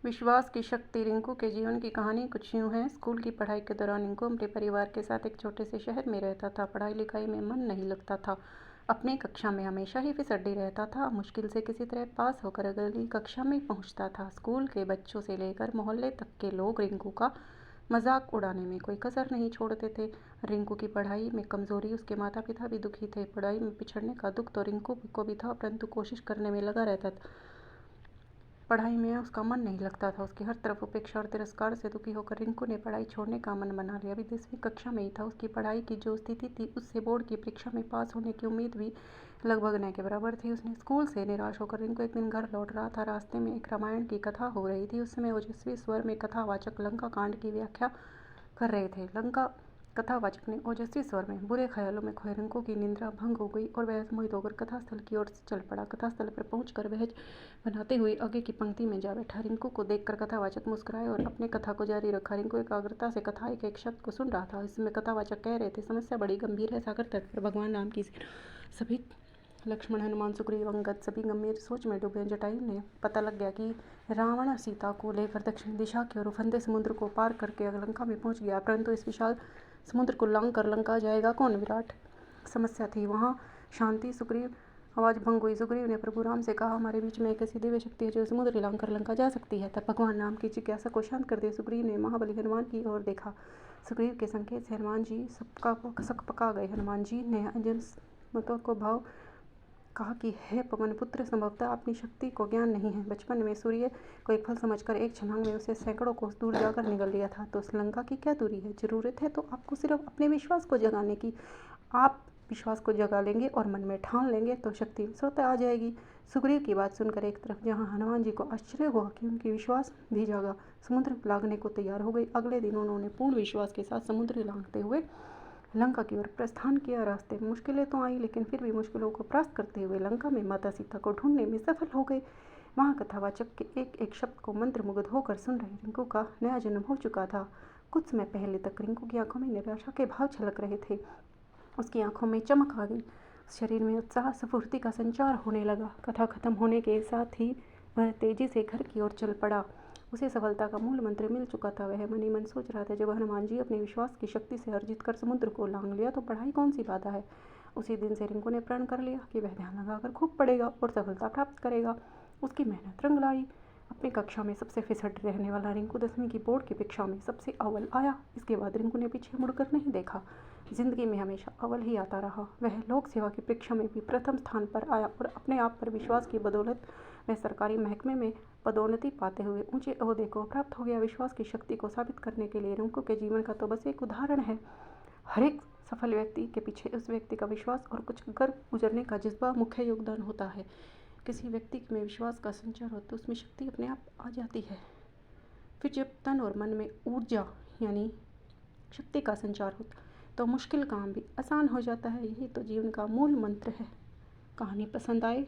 विश्वास की शक्ति। रिंकू के जीवन की कहानी कुछ यूँ है। स्कूल की पढ़ाई के दौरान रिंकू अपने परिवार के साथ एक छोटे से शहर में रहता था। पढ़ाई लिखाई में मन नहीं लगता था। अपनी कक्षा में हमेशा ही फिसड्डी रहता था। मुश्किल से किसी तरह पास होकर अगली कक्षा में पहुंचता था। स्कूल के बच्चों से लेकर मोहल्ले तक के लोग रिंकू का मजाक उड़ाने में कोई कसर नहीं छोड़ते थे। रिंकू की पढ़ाई में कमजोरी, उसके माता पिता भी दुखी थे। पढ़ाई में पिछड़ने का दुख तो रिंकू को भी था, परंतु कोशिश करने में लगा रहता था। पढ़ाई में उसका मन नहीं लगता था। उसकी हर तरफ उपेक्षा और तिरस्कार से दुखी होकर रिंकू ने पढ़ाई छोड़ने का मन बना लिया। अभी 10वीं कक्षा में ही था। उसकी पढ़ाई की जो स्थिति थी, उससे बोर्ड की परीक्षा में पास होने की उम्मीद भी लगभग न के बराबर थी। उसने स्कूल से निराश होकर रिंकू एक दिन घर लौट रहा था। रास्ते में एक रामायण की कथा हो रही थी। उस समय ओजस्वी स्वर में कथावाचक लंका कांड की व्याख्या कर रहे थे। लंका कथावाचक ने ओजस्वी स्वर में बुरे ख्यालों में खोए रिंकू की निंद्रा भंग हो गई और वह मोहित होकर कथास्थल की ओर से चल पड़ा। कथास्थल पर पहुंचकर वह बनाते हुए आगे की पंक्ति में जा बैठा। रिंकू को देखकर कथावाचक मुस्कुराए और अपने कथा को जारी रखा। रिंकू एकाग्रता से कथा एक एक शब्द को सुन रहा था। इसमें कथावाचक कह रहे थे, समस्या बड़ी गंभीर है। सागर तट पर भगवान राम की सभी लक्ष्मण, हनुमान, सुग्रीव, अंगद सभी गंभीर सोच में डूबे। जटायु ने पता लग गया कि रावण सीता को लेकर दक्षिण दिशा की ओर उफनते समुद्र को पार करके लंका में पहुंच गया, परंतु इस विशाल समुद्र को लांघ कर लंका जाएगा कौन? विराट समस्या थी। वहाँ शांति। सुग्रीव आवाज भंग हुई। सुग्रीव ने प्रभु राम से कहा, हमारे बीच में एक ऐसी दिव्य शक्ति है जो समुद्र लांघ कर लंका जा सकती है। तब भगवान राम की जिज्ञासा को शांत कर दे सुग्रीव ने महाबली हनुमान की ओर देखा। सुग्रीव के संकेत से हनुमान जी सक पका गए। हनुमान जी ने अंजन मतों को भाव कहा कि हे पवन पुत्र, संभवतः अपनी शक्ति को ज्ञान नहीं है। बचपन में सूर्य को एक फल समझकर एक छलांग में उसे सैकड़ों कोस दूर जाकर निगल लिया था। तो श्रीलंका की क्या दूरी है? जरूरत है तो आपको सिर्फ अपने विश्वास को जगाने की। आप विश्वास को जगा लेंगे और मन में ठान लेंगे तो शक्ति स्वतः आ जाएगी। सुग्रीव की बात सुनकर एक तरफ जहाँ हनुमान जी को आश्चर्य हुआ कि उनकी विश्वास भी जागा, समुद्र लांघने को तैयार हो गई। अगले दिन उन्होंने पूर्ण विश्वास के साथ समुद्र लांघते हुए लंका की ओर प्रस्थान किया। रास्ते में मुश्किलें तो आई, लेकिन फिर भी मुश्किलों को परास्त करते हुए लंका में माता सीता को ढूंढने में सफल हो गए। वहाँ कथावाचक के एक एक शब्द को मंत्रमुग्ध होकर सुन रहे रिंकू का नया जन्म हो चुका था। कुछ समय पहले तक रिंकू की आंखों में निराशा के भाव छलक रहे थे। उसकी आंखों में चमक आ गई। शरीर में उत्साह स्फूर्ति का संचार होने लगा। कथा खत्म होने के साथ ही वह तेजी से घर की ओर चल पड़ा। उसे सफलता का मूल मंत्र मिल चुका था। वह मन ही मन सोच रहा था, जब हनुमान जी अपने विश्वास की शक्ति से अर्जित कर समुद्र को लांघ लिया तो पढ़ाई कौन सी बाधा है। उसी दिन से रिंकू ने प्रण कर लिया कि वह ध्यान लगाकर खूब पढ़ेगा और सफलता प्राप्त करेगा। उसकी मेहनत रंग लाई। अपनी कक्षा में सबसे फिसड् रहने वाला रिंकू 10वीं की बोर्ड की परीक्षा में सबसे अव्वल आया। इसके बाद रिंकू ने पीछे मुड़कर नहीं देखा। जिंदगी में हमेशा अव्वल ही आता रहा। वह लोक सेवा की परीक्षा में भी प्रथम स्थान पर आया और अपने आप पर विश्वास की बदौलत वह सरकारी महकमे में पदोन्नति पाते हुए ऊंचे ओहदे को प्राप्त हो गया। विश्वास की शक्ति को साबित करने के लिए रिंकू के जीवन का तो बस एक उदाहरण है। हर एक सफल व्यक्ति के पीछे उस व्यक्ति का विश्वास और कुछ कर गुजरने का जज्बा मुख्य योगदान होता है। किसी व्यक्ति में विश्वास का संचार हो तो उसमें शक्ति अपने आप आ जाती है। फिर जब तन और मन में ऊर्जा यानी शक्ति का संचार होता तो मुश्किल काम भी आसान हो जाता है। यही तो जीवन का मूल मंत्र है। कहानी पसंद आए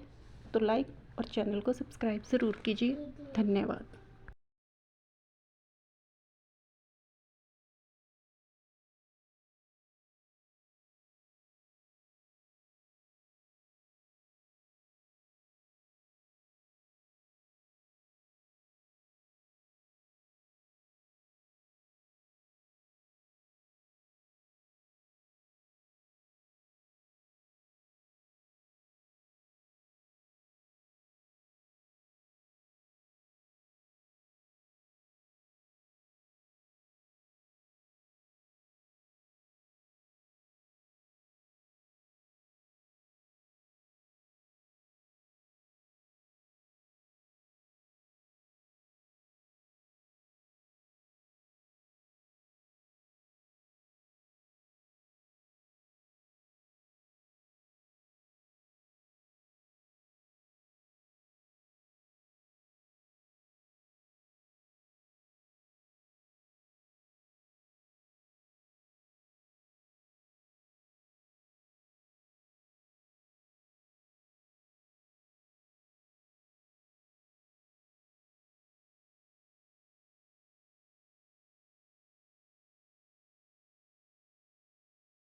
तो लाइक और चैनल को सब्सक्राइब ज़रूर कीजिए। धन्यवाद।